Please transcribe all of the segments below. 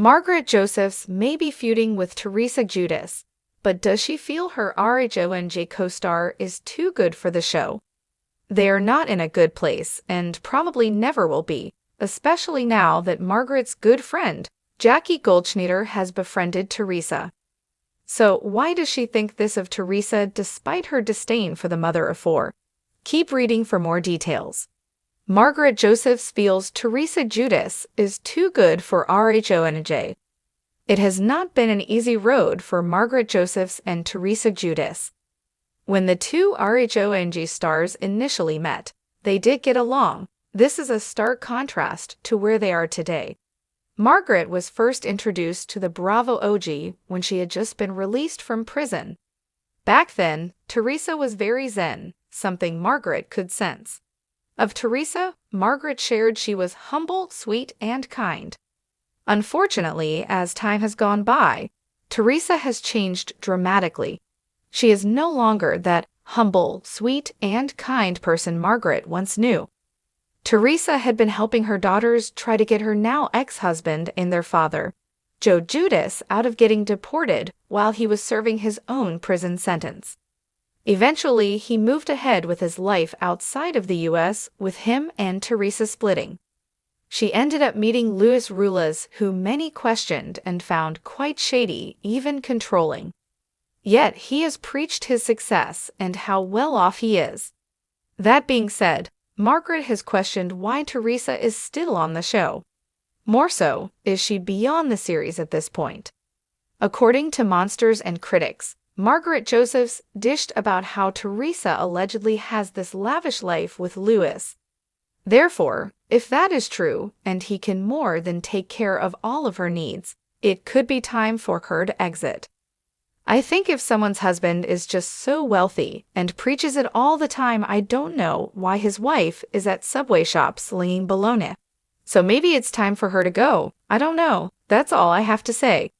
Margaret Josephs may be feuding with Teresa Giudice, but does she feel her RHONJ co-star is too good for the show? They are not in a good place and probably never will be, especially now that Margaret's good friend, Jackie Goldschneider, has befriended Teresa. So why does she think this of Teresa despite her disdain for the mother of four? Keep reading for more details. Margaret Josephs feels Teresa Giudice is too good for RHONJ. It has not been an easy road for Margaret Josephs and Teresa Giudice. When the two RHONJ stars initially met, they did get along. This is a stark contrast to where they are today. Margaret was first introduced to the Bravo OG when she had just been released from prison. Back then, Teresa was very zen, something Margaret could sense. Of Teresa, Margaret shared she was humble, sweet, and kind. Unfortunately, as time has gone by, Teresa has changed dramatically. She is no longer that humble, sweet, and kind person Margaret once knew. Teresa had been helping her daughters try to get her now ex-husband and their father, Joe Giudice, out of getting deported while he was serving his own prison sentence. Eventually, he moved ahead with his life outside of the U.S., with him and Teresa splitting. She ended up meeting Luis Ruelas, who many questioned and found quite shady, even controlling. Yet he has preached his success and how well off he is. That being said, Margaret has questioned why Teresa is still on the show. More so, is she beyond the series at this point? According to Monsters and Critics, Margaret Josephs dished about how Teresa allegedly has this lavish life with Luis. Therefore, if that is true, and he can more than take care of all of her needs, it could be time for her to exit. I think if someone's husband is just so wealthy and preaches it all the time, I don't know why his wife is at Subway shop slinging bologna. So maybe it's time for her to go. I don't know. That's all I have to say.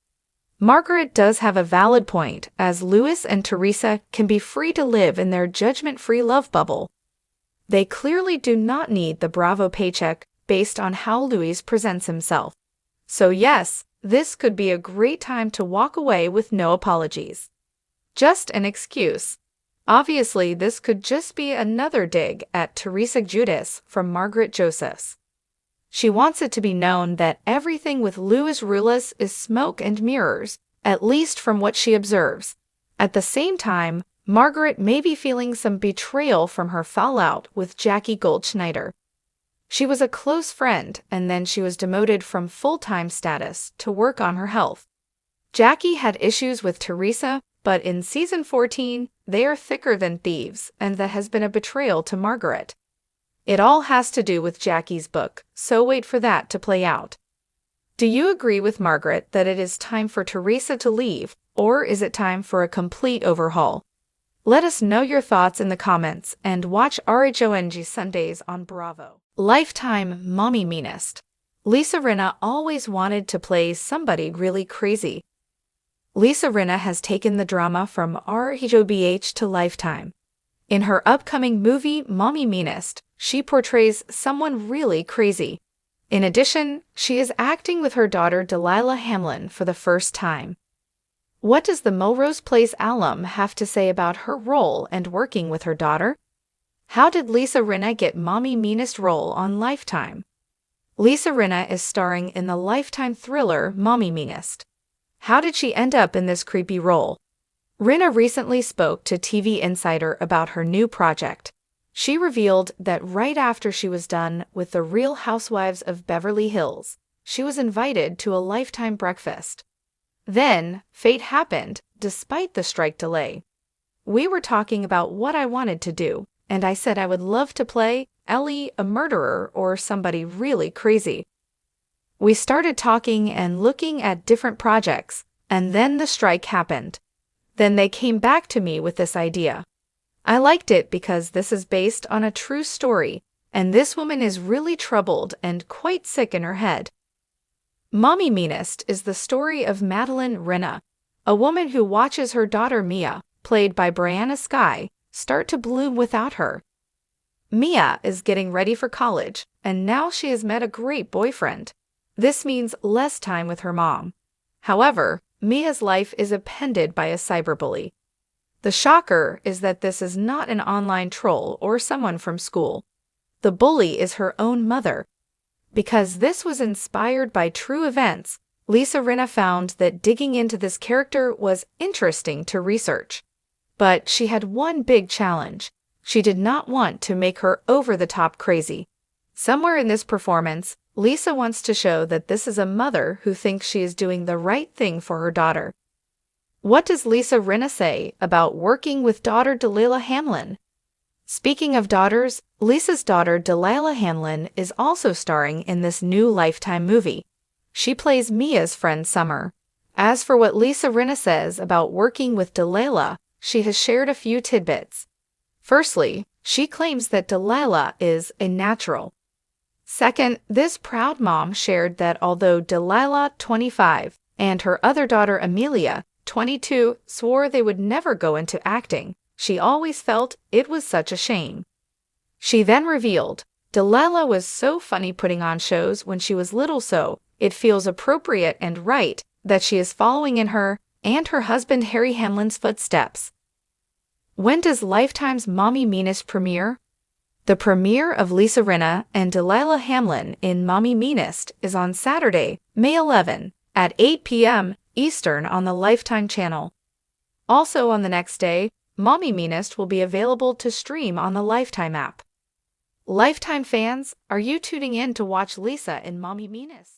Margaret does have a valid point, as Luis and Teresa can be free to live in their judgment-free love bubble. They clearly do not need the Bravo paycheck based on how Luis presents himself. So yes, this could be a great time to walk away with no apologies. Just an excuse. Obviously, this could just be another dig at Teresa Giudice from Margaret Josephs. She wants it to be known that everything with Luis Ruelas is smoke and mirrors, at least from what she observes. At the same time, Margaret may be feeling some betrayal from her fallout with Jackie Goldschneider. She was a close friend, and then she was demoted from full-time status to work on her health. Jackie had issues with Teresa, but in season 14, they are thicker than thieves, and that has been a betrayal to Margaret. It all has to do with Jackie's book, so wait for that to play out. Do you agree with Margaret that it is time for Teresa to leave, or is it time for a complete overhaul? Let us know your thoughts in the comments and watch RHONJ Sundays on Bravo. Lifetime Mommy Meanest. Lisa Rinna always wanted to play somebody really crazy. Lisa Rinna has taken the drama from RHOBH to Lifetime. In her upcoming movie Mommy Meanest, she portrays someone really crazy. In addition, she is acting with her daughter Delilah Hamlin for the first time. What does the Melrose Place alum have to say about her role and working with her daughter? How did Lisa Rinna get Mommy Meanest role on Lifetime? Lisa Rinna is starring in the Lifetime thriller Mommy Meanest. How did she end up in this creepy role? Rinna recently spoke to TV Insider about her new project. She revealed that right after she was done with The Real Housewives of Beverly Hills, she was invited to a Lifetime breakfast. Then, fate happened, despite the strike delay. We were talking about what I wanted to do, and I said I would love to play Ellie, a murderer, or somebody really crazy. We started talking and looking at different projects, and then the strike happened. Then they came back to me with this idea. I liked it because this is based on a true story, and this woman is really troubled and quite sick in her head. Mommy Meanest is the story of Madeline Rinna, a woman who watches her daughter Mia, played by Brianna Skye, start to bloom without her. Mia is getting ready for college, and now she has met a great boyfriend. This means less time with her mom. However, Mia's life is appended by a cyberbully. The shocker is that this is not an online troll or someone from school. The bully is her own mother. Because this was inspired by true events, Lisa Rinna found that digging into this character was interesting to research. But she had one big challenge. She did not want to make her over-the-top crazy. Somewhere in this performance, Lisa wants to show that this is a mother who thinks she is doing the right thing for her daughter. What does Lisa Rinna say about working with daughter Delilah Hamlin? Speaking of daughters, Lisa's daughter Delilah Hamlin is also starring in this new Lifetime movie. She plays Mia's friend Summer. As for what Lisa Rinna says about working with Delilah, she has shared a few tidbits. Firstly, she claims that Delilah is a natural. Second, this proud mom shared that although Delilah, 25, and her other daughter Amelia, 22, swore they would never go into acting, she always felt it was such a shame. She then revealed, Delilah was so funny putting on shows when she was little, so it feels appropriate and right that she is following in her and her husband Harry Hamlin's footsteps. When does Lifetime's Mommy Meanest premiere? The premiere of Lisa Rinna and Delilah Hamlin in Mommy Meanest is on Saturday, May 11, at 8 p.m. Eastern on the Lifetime channel. Also on the next day, Mommy Meanest will be available to stream on the Lifetime app. Lifetime fans, are you tuning in to watch Lisa in Mommy Meanest?